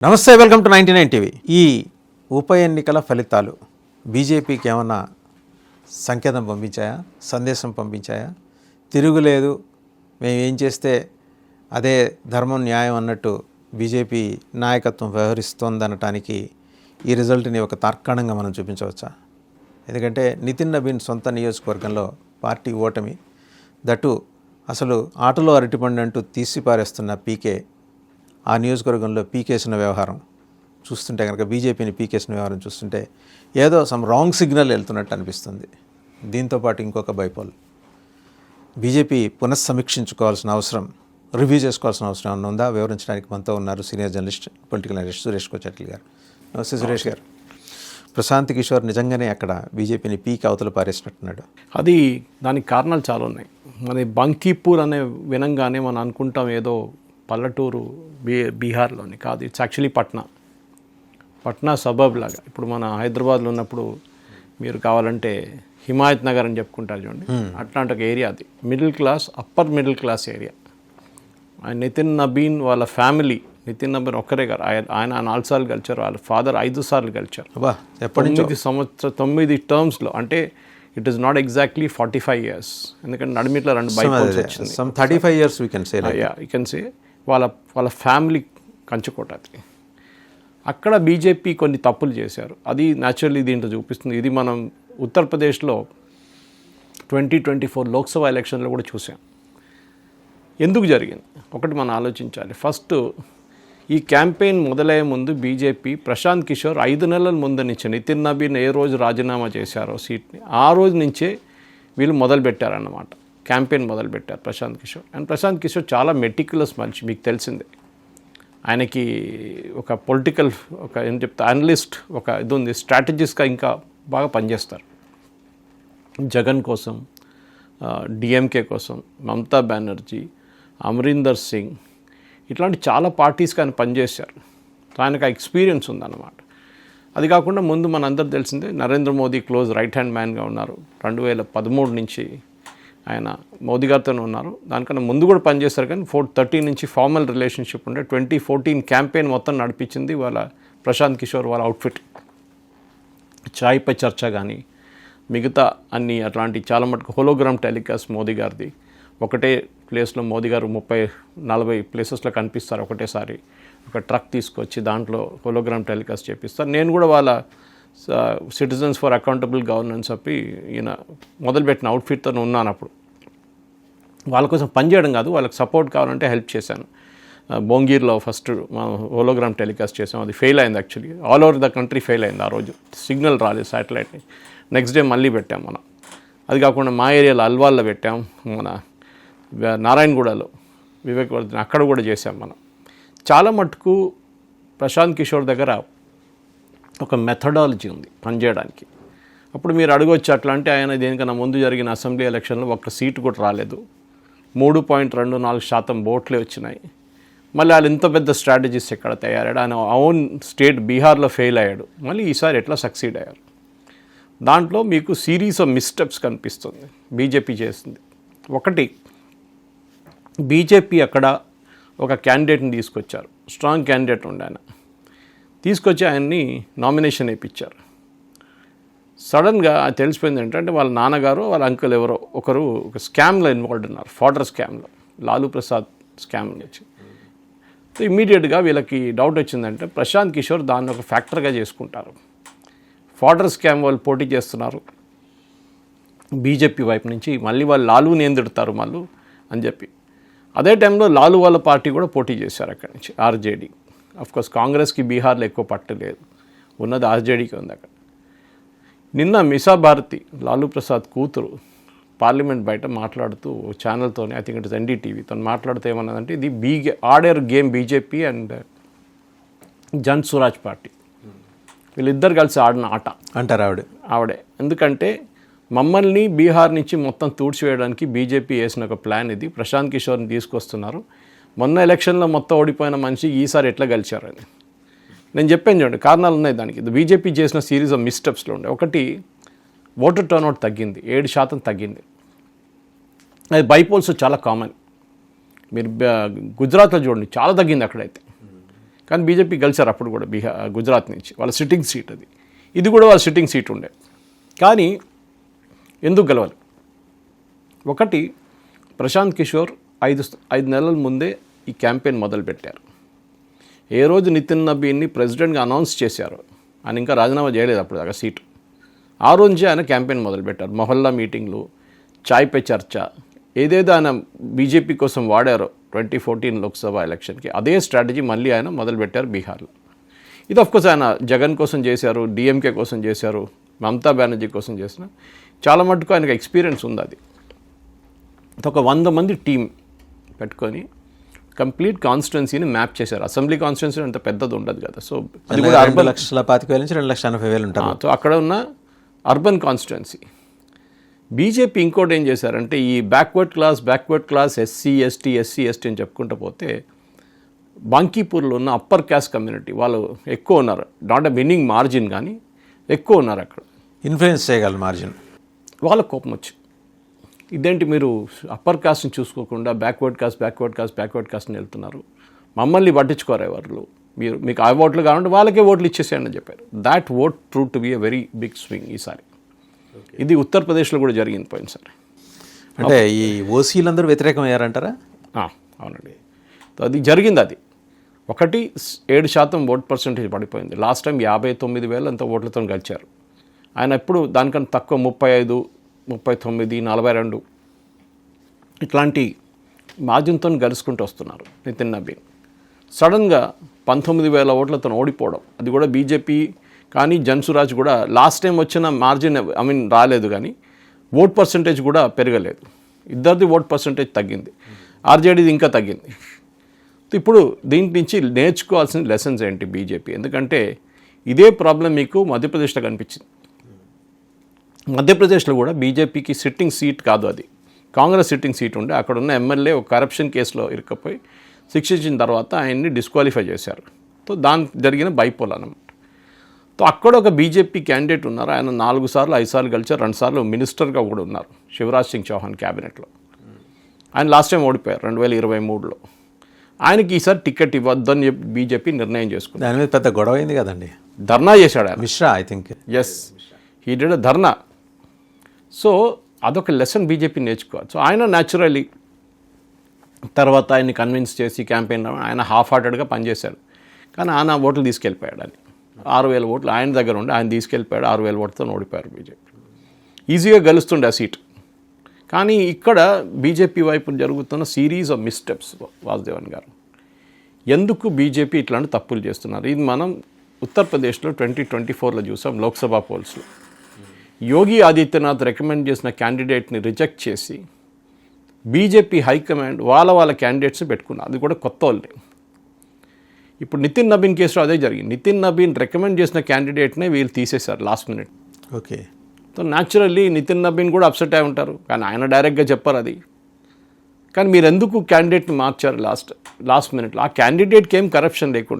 నమస్తే, welcome to 99 TV. ఈ ఉప ఎన్నికల ఫలితాలు బీజేపీకి ఏమన్నా సంకేతం పంపించాయా, సందేశం పంపించాయా? తిరుగులేదు, మేము ఏం చేస్తే అదే ధర్మం న్యాయం అన్నట్టు బీజేపీ నాయకత్వం వ్యవహరిస్తోందనటానికి ఈ రిజల్ట్ని ఒక తార్కాణంగా మనం చూపించవచ్చా? ఎందుకంటే నితిన్ నబీన్ సొంత నియోజకవర్గంలో పార్టీ ఓటమి, దట్టు అసలు ఆటలో అరటిపండు అంటూ తీసిపారేస్తున్న పీకే, ఆ నియోజకవర్గంలో పీకేసిన వ్యవహారం చూస్తుంటే కనుక, బీజేపీని పీకేసిన వ్యవహారం చూస్తుంటే ఏదో సమ్ రాంగ్ సిగ్నల్ వెళ్తున్నట్టు అనిపిస్తుంది. దీంతోపాటు ఇంకొక బైపోల్, బీజేపీ పునఃసమీక్షించుకోవాల్సిన అవసరం, రివ్యూ చేసుకోవాల్సిన అవసరం ఏమన్నా ఉందా? వివరించడానికి మనతో ఉన్నారు senior journalist, political analyst Suresh Kochatla garu. నమస్తే సురేష్ గారు. ప్రశాంత్ కిషోర్ నిజంగానే అక్కడ బీజేపీని పీక్ అవతల పారేసినట్టున్నాడు. అది దానికి కారణాలు చాలా ఉన్నాయి. మన బంకీపూర్ అనే వినంగానే మనం అనుకుంటాం ఏదో పల్లెటూరు బీహార్లోని కాదు. ఇట్స్ యాక్చువల్లీ పట్నా సబర్బ్ లాగా. ఇప్పుడు మన హైదరాబాద్లో ఉన్నప్పుడు మీరు కావాలంటే హిమాయత్ నగర్ అని చెప్పుకుంటారు చూడండి, అట్లాంటి ఒక ఏరియా అది. Middle class, upper middle class area. Nitin Nabin వాళ్ళ ఫ్యామిలీ, నితిన్ నబీన్ ఒక్కరే గారు, ఆయన 4 సార్లు గెలిచారు, వాళ్ళ ఫాదర్ 5 సార్లు గెలిచారు. 9 టర్మ్స్లో. అంటే it is not exactly 45 years, ఎందుకంటే నడిమిట్లో 2 బైపోల్స్ వచ్చింది. 35 years వీ కెన్ సే. వాళ్ళ ఫ్యామిలీ కంచుకోట అది. అక్కడ బీజేపీ కొన్ని తప్పులు చేశారు. అది న్యాచురల్లీ దీంట్లో చూపిస్తుంది. ఇది మనం ఉత్తరప్రదేశ్లో 2024 లోక్సభ ఎలక్షన్లో కూడా చూసాం. ఎందుకు జరిగింది ఒకటి మనం ఆలోచించాలి. ఫస్ట్, ఈ క్యాంపెయిన్ మొదలయ్యే ముందు బీజేపీ ప్రశాంత్ కిషోర్ 5 నెలల ముందు నుంచి, నితిన్ నబీన్ ఏ రోజు రాజీనామా చేశారో సీట్ని, ఆ రోజు నుంచే వీళ్ళు మొదలుపెట్టారన్నమాట. క్యాంపెయిన్ మొదలుపెట్టారు ప్రశాంత్ కిషోర్. అండ్ ప్రశాంత్ కిషోర్ చాలా మెటిక్యులస్ మనిషి, మీకు తెలిసిందే. ఆయనకి ఒక పొలిటికల్, ఒక ఏం చెప్తా, అనలిస్ట్, ఒక ఇది ఉంది, స్ట్రాటజిస్ట్గా ఇంకా బాగా పనిచేస్తారు. జగన్ కోసం, డిఎంకే కోసం, మమతా బెనర్జీ, అమరీందర్ సింగ్, ఇట్లాంటి చాలా పార్టీస్కి ఆయన పనిచేశారు. ఆయనకు ఆ ఎక్స్పీరియన్స్ ఉందన్నమాట. అది కాకుండా ముందు మనందరూ తెలిసిందే, Narendra Modi close right hand మ్యాన్గా ఉన్నారు. 2013 నుంచి ఆయన మోదీ గారితోనే ఉన్నారు. దానికన్నా ముందు కూడా పనిచేస్తారు, కానీ 2013 నుంచి ఫార్మల్ రిలేషన్షిప్ ఉండే. 2014 క్యాంపెయిన్ మొత్తం నడిపించింది వాళ్ళ ప్రశాంత్ కిషోర్ వాళ్ళ అవుట్ఫిట్. చాయ్ పై చర్చ కానీ మిగతా అన్ని అట్లాంటి చాలా మటుకు హోలోగ్రామ్ టెలికాస్ట్ మోదీ గారిది. ఒకటే ప్లేస్లో మోదీ గారు 30-40 ప్లేసెస్లో కనిపిస్తారు ఒకటేసారి. ఒక ట్రక్ తీసుకొచ్చి దాంట్లో హోలోగ్రామ్ టెలికాస్ట్ చేపిస్తారు. నేను కూడా వాళ్ళ సిటిజన్స్ ఫర్ అకౌంటబుల్ గవర్నెన్స్ చెప్పి ఈయన మొదలుపెట్టిన అవుట్ఫిట్తో ఉన్నాను. అప్పుడు వాళ్ళ కోసం పనిచేయడం కాదు, వాళ్ళకి సపోర్ట్ కావాలంటే హెల్ప్ చేశాను. బోంగీర్లో ఫస్ట్ మనం హోలోగ్రామ్ టెలికాస్ట్ చేసాం. అది ఫెయిల్ అయింది actually. All over the country fail అయింది ఆ రోజు. సిగ్నల్ రాలేదు శాటిలైట్ని. నెక్స్ట్ డే మళ్ళీ పెట్టాం మనం. అది కాకుండా మా ఏరియాలో అల్వాల్లో పెట్టాం, మన నారాయణగూడలో వివేకవర్ధన్ అక్కడ కూడా చేసాం మనం. చాలా మటుకు ప్రశాంత్ కిషోర్ దగ్గర ఒక మెథడాలజీ ఉంది పనిచేయడానికి. అప్పుడు మీరు అడగవచ్చు, అట్లా అంటే ఆయన దేనికన్నా ముందు జరిగిన అసెంబ్లీ ఎలక్షన్లో ఒక్క సీటు కూడా రాలేదు, 3.24% ఓట్లే వచ్చినాయి. మళ్ళీ వాళ్ళు ఇంత పెద్ద స్ట్రాటజీస్ ఎక్కడ తయారాడు? ఆయన ఓన్ స్టేట్ బీహార్లో ఫెయిల్ అయ్యాడు, మళ్ళీ ఈసారి ఎట్లా సక్సీడ్ అయ్యారు? దాంట్లో మీకు సిరీస్ ఆఫ్ మిస్టెప్స్ కనిపిస్తుంది బీజేపీ చేసింది. ఒకటి, బీజేపీ అక్కడ ఒక క్యాండిడేట్ని తీసుకొచ్చారు, స్ట్రాంగ్ క్యాండిడేట్ ఉండే ఆయన తీసుకొచ్చి ఆయన్ని నామినేషన్ వేయించారు. సడన్గా తెలిసిపోయింది ఏంటంటే వాళ్ళ నాన్నగారు వాళ్ళ అంకుల్ ఎవరో ఒకరు ఒక స్కామ్లో ఇన్వాల్వ్ ఉన్నారు, ఫాడర్ స్కామ్లో, లాలూ ప్రసాద్ స్కామ్ నుంచి. సో ఇమ్మీడియట్గా వీళ్ళకి డౌట్ వచ్చిందంటే ప్రశాంత్ కిషోర్ దాన్ని ఒక ఫ్యాక్టర్గా చేసుకుంటారు. ఫాడర్ స్కామ్ వాళ్ళు పోటీ చేస్తున్నారు బీజేపీ వైపు నుంచి, మళ్ళీ వాళ్ళు లాలూని ఎందుతారు మళ్ళీ అని చెప్పి. అదే టైంలో లాలూ వాళ్ళ పార్టీ కూడా పోటీ చేశారు అక్కడి నుంచి, ఆర్జేడీ. అఫ్కోర్స్ కాంగ్రెస్కి బీహార్లో ఎక్కువ పట్టు లేదు, ఉన్నది ఆర్జేడీకి ఉంది అక్కడ. నిన్న మిసా భారతి, లాలూ ప్రసాద్ కూతురు, పార్లమెంట్ బయట మాట్లాడుతూ ఛానల్తోనే, ఐ థింక్ ఇట్ ఇస్ ఎన్డీటీవీతో మాట్లాడుతూ ఏమన్నదంటే, ఇది order game BJP and Jan Swaraj party, వీళ్ళిద్దరు కలిసి ఆడిన ఆట అంటారు ఆవిడే. ఎందుకంటే మమ్మల్ని బీహార్ నుంచి మొత్తం తూడ్చివేయడానికి బీజేపీ వేసిన ఒక ప్లాన్ ఇది. ప్రశాంత్ కిషోర్ని తీసుకొస్తున్నారు. మొన్న ఎలక్షన్లో మొత్తం ఓడిపోయిన మనిషి ఈసారి ఎట్లా గెలిచారని నేను చెప్పాను చూడండి. కారణాలు ఉన్నాయి దానికి. బీజేపీ చేసిన సిరీస్ ఆఫ్ మిస్టెప్స్లో ఉండే. ఒకటి, ఓటర్ టర్న్అవుట్ తగ్గింది, 7% తగ్గింది. అది బైపోల్స్ చాలా కామన్. మీరు గుజరాత్లో చూడండి, చాలా తగ్గింది అక్కడైతే. కానీ బీజేపీ గెలిచారు అప్పుడు కూడా గుజరాత్ నుంచి, వాళ్ళ సిట్టింగ్ సీట్ అది. ఇది కూడా వాళ్ళ సిట్టింగ్ సీట్ ఉండే. కానీ ఎందుకు గెలవాలి? ఒకటి, ప్రశాంత్ కిషోర్ ఐదు నెలల ముందే ఈ క్యాంపెయిన్ మొదలుపెట్టారు. ఏ రోజు నితిన్ నబీన్ని ప్రెసిడెంట్గా అనౌన్స్ చేశారు, ఆయన ఇంకా రాజీనామా చేయలేదు అప్పుడు దాకా సీటు, ఆ రోజే ఆయన క్యాంపెయిన్ మొదలుపెట్టారు. మొహల్లా మీటింగ్లు, చాయ్ పే చర్చ, ఏదేదో ఆయన బీజేపీ కోసం వాడారో 2014 లోక్సభ ఎలక్షన్కి, అదే స్ట్రాటజీ మళ్ళీ ఆయన మొదలుపెట్టారు బీహార్లో. ఇది ఆఫ్కోర్స్ ఆయన జగన్ కోసం చేశారు, డిఎంకే కోసం చేశారు, మమతా బెనర్జీ కోసం చేసిన, చాలా మటుకు ఆయనకు ఎక్స్పీరియన్స్ ఉంది. అది ఒక 100 మంది టీం పెట్టుకొని కంప్లీట్ కాన్స్టిట్యున్సీని మ్యాప్ చేశారు. అసెంబ్లీ కాన్స్టిట్యున్సీ అంత పెద్దది ఉండదు కదా, సో అది కూడా 2,25,000 నుంచి 2,80,000 ఉంటుంది. సో అక్కడ ఉన్న అర్బన్ కాన్స్టిట్యున్సీ. బీజేపీ ఇంకోటి ఏం చేశారంటే, ఈ బ్యాక్వర్డ్ క్లాస్ ఎస్సీ ఎస్టీ అని చెప్పుకుంటూ పోతే బాంకీపూర్లో ఉన్న అప్పర్ క్యాస్ట్ కమ్యూనిటీ వాళ్ళు ఎక్కువ ఉన్నారు. నాట్ ఎ విన్నింగ్ మార్జిన్, కానీ ఎక్కువ ఉన్నారు అక్కడ, ఇన్ఫ్లుయెన్స్ చేయగలరు మార్జిన్. వాళ్ళ కోపం వచ్చి, ఇదేంటి మీరు అప్పర్ కాస్ట్ని చూసుకోకుండా బ్యాక్వర్డ్ కాస్ట్ని వెళ్తున్నారు, మమ్మల్ని పట్టించుకోరు ఎవరు, మీకు ఆ ఓట్లు కావాలంటే వాళ్ళకే ఓట్లు ఇచ్చేసేయండి అని చెప్పారు. That vote prove to be a very big swing ఈసారి. ఇది ఉత్తరప్రదేశ్లో కూడా జరిగింది పోయినసారి. అంటే ఈ ఓసీలందరూ వ్యతిరేకం అయ్యారంటారా? అవునండి, అది జరిగింది. అది 7% ఓట్ పర్సెంటేజ్ పడిపోయింది. లాస్ట్ టైం 59,000 అంత ఓట్లతో గెలిచారు. ఆయన ఎప్పుడు దానికన్నా తక్కువ 35, 39, 42 ఇట్లాంటి మార్జిన్తో గెలుచుకుంటూ వస్తున్నారు నితిన్ నబీన్. సడన్గా 19,000 ఓట్లతో ఓడిపోవడం, అది కూడా బీజేపీ కానీ జన్సురాజ్ కూడా లాస్ట్ టైం వచ్చిన మార్జిన్ రాలేదు, కానీ ఓట్ పర్సెంటేజ్ కూడా పెరగలేదు. ఇద్దరిది ఓట్ పర్సెంటేజ్ తగ్గింది, ఆర్జేడీది ఇంకా తగ్గింది. ఇప్పుడు దీని నుంచి నేర్చుకోవాల్సిన లెసన్స్ ఏంటి బీజేపీ? ఎందుకంటే ఇదే ప్రాబ్లం మీకు మధ్యప్రదేశ్లో కనిపించింది. మధ్యప్రదేశ్లో కూడా బీజేపీకి సిట్టింగ్ సీట్ కాదు, అది కాంగ్రెస్ సిట్టింగ్ సీట్ ఉండే. అక్కడ ఉన్న ఎమ్మెల్యే ఒక కరప్షన్ కేసులో ఇరుక్కపోయి శిక్షించిన తర్వాత ఆయన్ని డిస్క్వాలిఫై చేశారు. సో దానికి జరిగిన బైపోల్ అన్నమాట. సో అక్కడ ఒక బీజేపీ క్యాండిడేట్ ఉన్నారు, ఆయన 4 సార్లు 5 సార్లు గెలిచారు, 2 సార్లు మినిస్టర్గా కూడా ఉన్నారు, శివరాజ్ సింగ్ చౌహాన్ క్యాబినెట్లో. ఆయన లాస్ట్ టైం ఓడిపోయారు 2023లో. ఆయనకి ఈసారి టికెట్ ఇవ్వద్దని చెప్పి బీజేపీ నిర్ణయం చేసుకుంది. దాని మీద పెద్ద గొడవ అయింది కదండి, ధర్నా చేశాడు ఆయన, Mishra I think. Yes, he did a dharna. So అదొక లెసన్ బీజేపీ నేర్చుకోవాలి. సో ఆయన న్యాచురలీ తర్వాత ఆయన్ని కన్విన్స్ చేసి క్యాంపెయిన్ ఆయన హాఫ్ హార్టెడ్గా పనిచేశాడు, కానీ ఆయన ఓట్లు తీసుకెళ్ళిపోయాడు. అని 6,000 ఓట్లు ఆయన దగ్గర ఉండి ఆయన తీసుకెళ్ళిపోయాడు. 6,000 ఓట్లతో ఓడిపోయారు బీజేపీ. ఈజీగా గెలుస్తుండే ఆ సీట్. కానీ ఇక్కడ బీజేపీ వైపు జరుగుతున్న సిరీస్ ఆఫ్ మిస్టెప్స్. వాసుదేవన్ గారు, ఎందుకు బీజేపీ ఇట్లాంటి తప్పులు చేస్తున్నారు? ఇది మనం ఉత్తరప్రదేశ్లో 2024లో చూసాం లోక్సభ పోల్స్లో. యోగి ఆదిత్యనాథ్ రికమెండ్ చేసిన క్యాండిడేట్ని రిజెక్ట్ చేసి బీజేపీ హైకమాండ్ వాళ్ళ క్యాండిడేట్స్ని పెట్టుకున్నారు, అది కూడా కొత్త వాళ్ళని. ఇప్పుడు నితిన్ నబీన్ కేసులో అదే జరిగింది. నితిన్ నబీన్ రికమెండ్ చేసిన క్యాండిడేట్నే వీళ్ళు తీసేశారు last minute. Okay. So naturally Nitin Nabin కూడా అప్సెట్ అయి ఉంటారు, కానీ ఆయన డైరెక్ట్గా చెప్పారు అది. కానీ మీరు ఎందుకు క్యాండిడేట్ని మార్చారు లాస్ట్ మినిట్లో? ఆ క్యాండిడేట్కి ఏం కరప్షన్ లేకుండే,